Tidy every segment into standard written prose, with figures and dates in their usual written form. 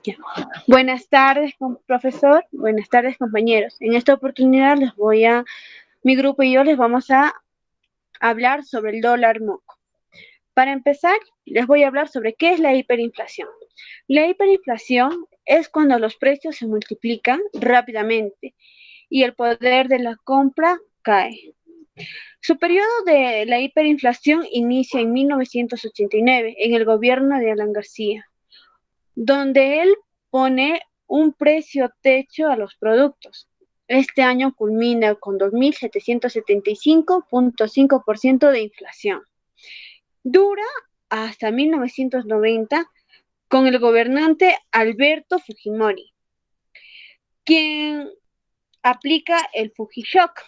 Ya. Buenas tardes, profesor. Buenas tardes, compañeros. En esta oportunidad mi grupo y yo les vamos a hablar sobre el dólar MUC. Para empezar, les voy a hablar sobre qué es la hiperinflación. La hiperinflación es cuando los precios se multiplican rápidamente y el poder de la compra cae. Su periodo de la hiperinflación inicia en 1989 en el gobierno de Alan García, donde él pone un precio techo a los productos. Este año culmina con 2.775.5% de inflación. Dura hasta 1990 con el gobernante Alberto Fujimori, quien aplica el Fujishock.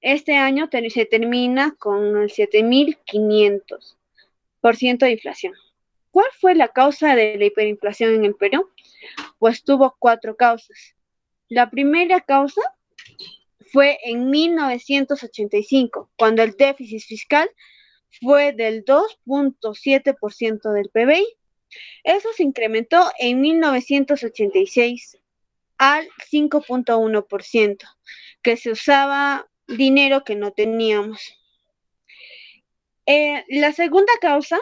Este año se termina con el 7.500% de inflación. ¿Cuál fue la causa de la hiperinflación en el Perú? Pues tuvo 4 causas. La primera causa fue en 1985, cuando el déficit fiscal fue del 2.7% del PBI. Eso se incrementó en 1986 al 5.1%, que se usaba dinero que no teníamos. La segunda causa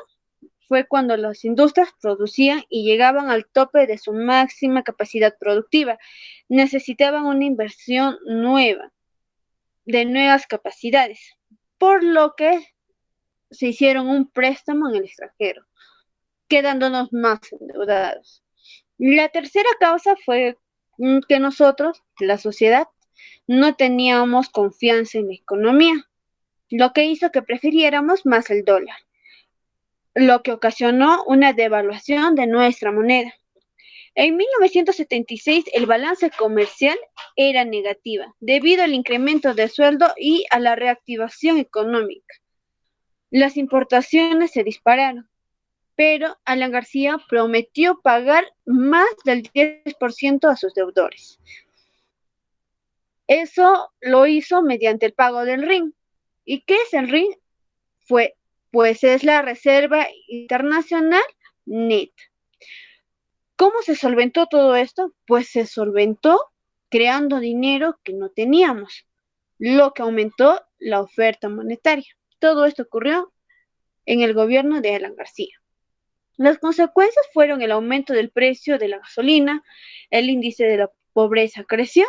fue cuando las industrias producían y llegaban al tope de su máxima capacidad productiva. Necesitaban una inversión nueva, de nuevas capacidades, por lo que se hicieron un préstamo en el extranjero, quedándonos más endeudados. La tercera causa fue que nosotros, la sociedad, no teníamos confianza en la economía, lo que hizo que prefiriéramos más el dólar, lo que ocasionó una devaluación de nuestra moneda. En 1976 el balance comercial era negativa debido al incremento de sueldo y a la reactivación económica. Las importaciones se dispararon, pero Alan García prometió pagar más del 10% a sus deudores. Eso lo hizo mediante el pago del RIN. ¿Y qué es el RIN? Pues es la Reserva Internacional NET. ¿Cómo se solventó todo esto? Pues se solventó creando dinero que no teníamos, lo que aumentó la oferta monetaria. Todo esto ocurrió en el gobierno de Alan García. Las consecuencias fueron el aumento del precio de la gasolina, el índice de la pobreza creció.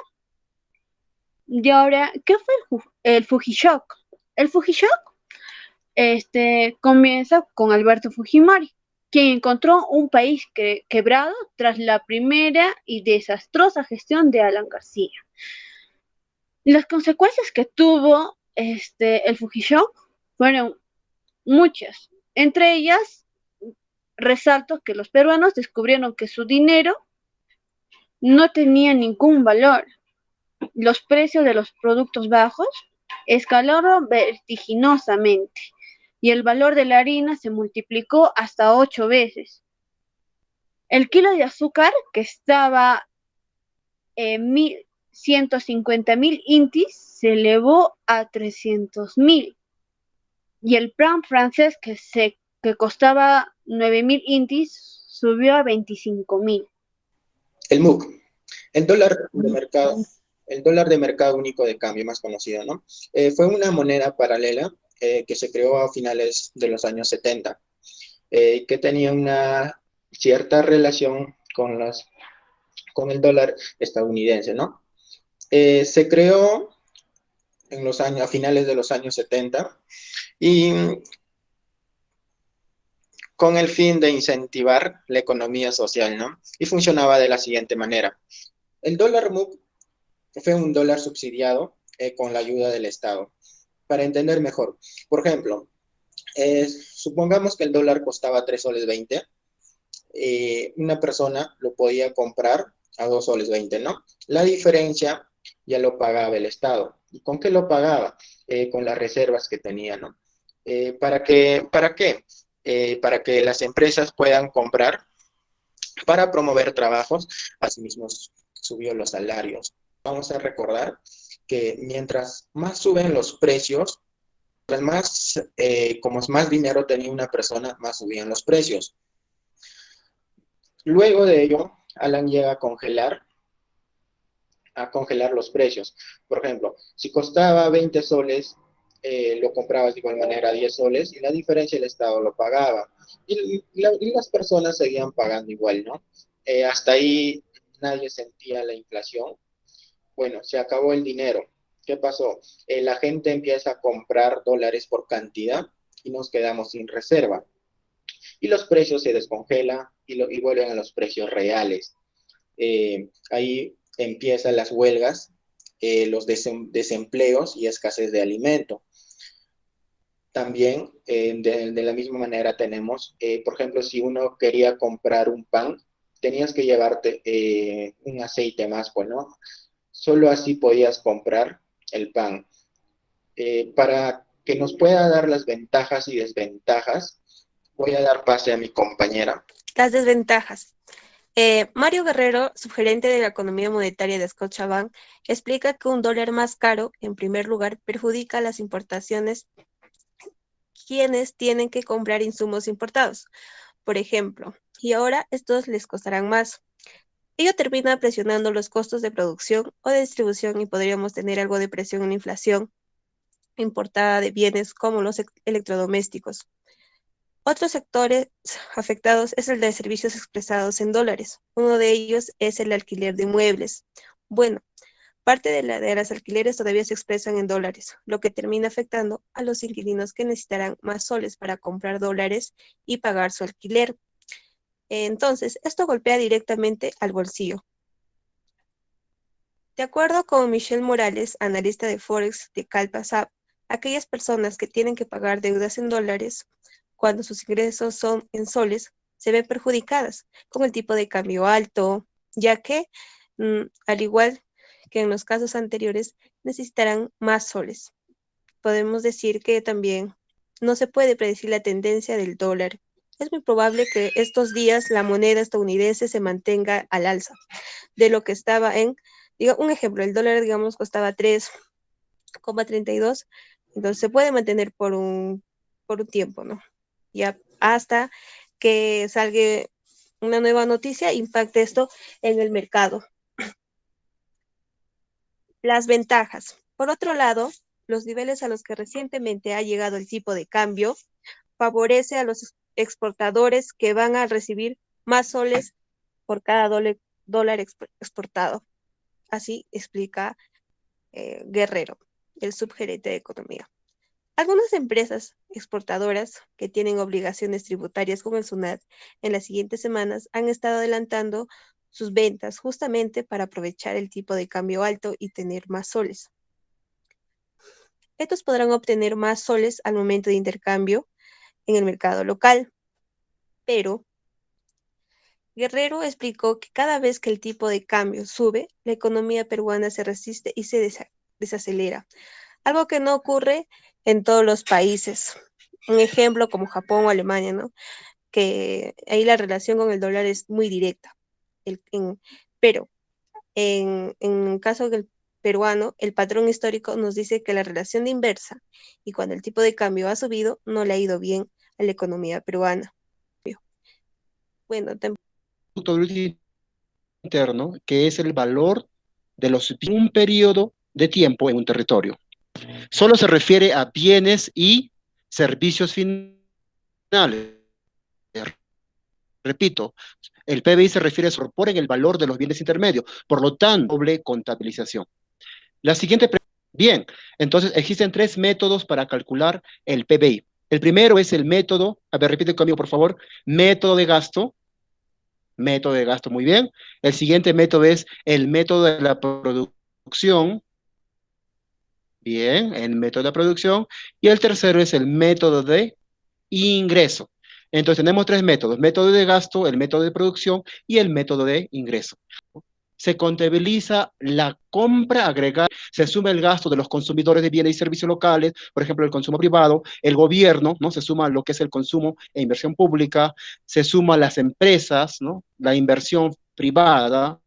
Y ahora, ¿qué fue el Fujishock? El Fujishock comienza con Alberto Fujimori, quien encontró un país quebrado tras la primera y desastrosa gestión de Alan García. Las consecuencias que tuvo el Fujishock fueron muchas. Entre ellas, resalto que los peruanos descubrieron que su dinero no tenía ningún valor. Los precios de los productos bajos escalaron vertiginosamente y el valor de la harina se multiplicó hasta 8 veces. El kilo de azúcar, que estaba en 150.000 intis, se elevó a 300.000. Y el pan francés, que costaba 9.000 intis, subió a 25.000. El MUC, el dólar de mercado, el dólar de mercado único de cambio, más conocido, ¿no? Fue una moneda paralela que se creó a finales de los años 70, que tenía una cierta relación con el dólar estadounidense, ¿no? Se creó a finales de los años 70 y con el fin de incentivar la economía social, ¿no? Y funcionaba de la siguiente manera. El dólar MUC fue un dólar subsidiado con la ayuda del Estado. Para entender mejor, por ejemplo, supongamos que el dólar costaba 3 soles 20, una persona lo podía comprar a 2 soles 20, ¿no? La diferencia ya lo pagaba el Estado. ¿Y con qué lo pagaba? Con las reservas que tenía, ¿no? ¿Para qué? Para que las empresas puedan comprar, para promover trabajos, asimismo subió los salarios. Vamos a recordar que mientras más suben los precios, como más dinero tenía una persona, más subían los precios. Luego de ello, Alan llega a congelar los precios. Por ejemplo, si costaba 20 soles, lo comprabas de igual manera a 10 soles y la diferencia el Estado lo pagaba. Y las personas seguían pagando igual, ¿no? Hasta ahí nadie sentía la inflación. Bueno, se acabó el dinero. ¿Qué pasó? La gente empieza a comprar dólares por cantidad y nos quedamos sin reserva. Y los precios se descongelan y vuelven a los precios reales. Ahí empiezan las huelgas, los desempleos y escasez de alimento. También, de la misma manera, tenemos, por ejemplo, si uno quería comprar un pan, tenías que llevarte un aceite más, pues, ¿no? Solo así podías comprar el pan. Para que nos pueda dar las ventajas y desventajas, voy a dar pase a mi compañera. Las desventajas. Mario Guerrero, subgerente de la economía monetaria de Scotiabank, explica que un dólar más caro, en primer lugar, perjudica las importaciones, quienes tienen que comprar insumos importados, por ejemplo, y ahora estos les costarán más. Ello termina presionando los costos de producción o de distribución y podríamos tener algo de presión en la inflación importada de bienes como los electrodomésticos. Otros sectores afectados es el de servicios expresados en dólares. Uno de ellos es el alquiler de inmuebles. Bueno, parte de las alquileres todavía se expresan en dólares, lo que termina afectando a los inquilinos que necesitarán más soles para comprar dólares y pagar su alquiler. Entonces, esto golpea directamente al bolsillo. De acuerdo con Michelle Morales, analista de Forex de CalpaSap, aquellas personas que tienen que pagar deudas en dólares cuando sus ingresos son en soles se ven perjudicadas con el tipo de cambio alto, ya que, al igual que en los casos anteriores, necesitarán más soles. Podemos decir que también no se puede predecir la tendencia del dólar. Es muy probable que estos días la moneda estadounidense se mantenga al alza de lo que estaba en, digo, un ejemplo, el dólar, digamos, costaba 3,32, entonces se puede mantener por un tiempo, ¿no? Ya hasta que salga una nueva noticia, impacte esto en el mercado. Las ventajas. Por otro lado, los niveles a los que recientemente ha llegado el tipo de cambio favorece a los exportadores que van a recibir más soles por cada dólar exportado. Así explica Guerrero, el subgerente de economía. Algunas empresas exportadoras que tienen obligaciones tributarias con el SUNAT en las siguientes semanas han estado adelantando sus ventas justamente para aprovechar el tipo de cambio alto y tener más soles. Estos podrán obtener más soles al momento de intercambio en el mercado local, pero Guerrero explicó que cada vez que el tipo de cambio sube, la economía peruana se resiste y se desacelera, algo que no ocurre en todos los países. Un ejemplo como Japón o Alemania, ¿no? Que ahí la relación con el dólar es muy directa. Pero en el caso del peruano, el patrón histórico nos dice que la relación de inversa y cuando el tipo de cambio ha subido, no le ha ido bien a la economía peruana. Bueno, Producto Bruto Interno, que es el valor de un periodo de tiempo en un territorio. Solo se refiere a bienes y servicios finales. Repito, el PBI se refiere a en el valor de los bienes intermedios, por lo tanto, doble contabilización. La siguiente pregunta. Bien, entonces existen tres métodos para calcular el PBI. El primero es el método, a ver, repite conmigo por favor, método de gasto, muy bien. El siguiente método es el método de la producción, bien, el método de la producción. Y el tercero es el método de ingreso. Entonces tenemos tres métodos, método de gasto, el método de producción y el método de ingreso. Se contabiliza la compra agregada, se suma el gasto de los consumidores de bienes y servicios locales, por ejemplo, el consumo privado, el gobierno, ¿no? Se suma lo que es el consumo e inversión pública, se suma las empresas, ¿no? La inversión privada,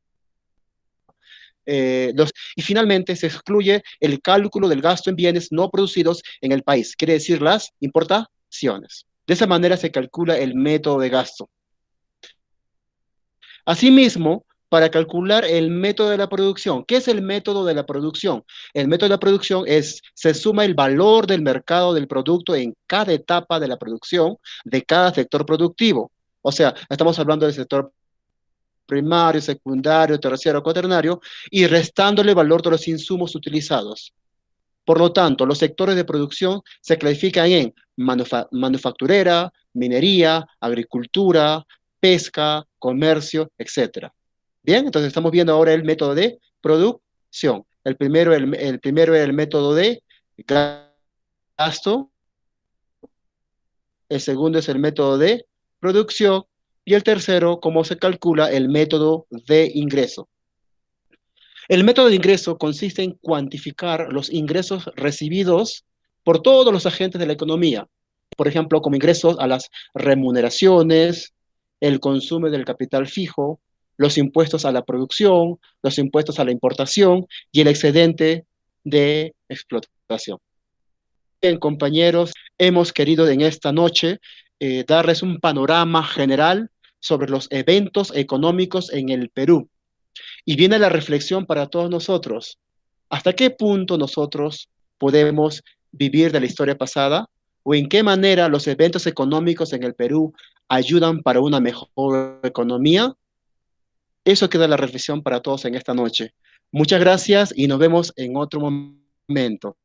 y finalmente se excluye el cálculo del gasto en bienes no producidos en el país, quiere decir las importaciones. De esa manera se calcula el método de gasto. Asimismo, para calcular el método de la producción, ¿qué es el método de la producción? El método de la producción se suma el valor del mercado del producto en cada etapa de la producción de cada sector productivo. O sea, estamos hablando del sector primario, secundario, terciario, cuaternario, y restándole valor de los insumos utilizados. Por lo tanto, los sectores de producción se clasifican en manufacturera, minería, agricultura, pesca, comercio, etcétera. Bien, entonces estamos viendo ahora el método de producción. El primero es el método de gasto, el segundo es el método de producción y el tercero, cómo se calcula el método de ingreso. El método de ingreso consiste en cuantificar los ingresos recibidos por todos los agentes de la economía, por ejemplo, como ingresos a las remuneraciones, el consumo del capital fijo, los impuestos a la producción, los impuestos a la importación y el excedente de explotación. Bien, compañeros, hemos querido en esta noche darles un panorama general sobre los eventos económicos en el Perú. Y viene la reflexión para todos nosotros. ¿Hasta qué punto nosotros podemos vivir de la historia pasada? ¿O en qué manera los eventos económicos en el Perú ayudan para una mejor economía? Eso queda la reflexión para todos en esta noche. Muchas gracias y nos vemos en otro momento.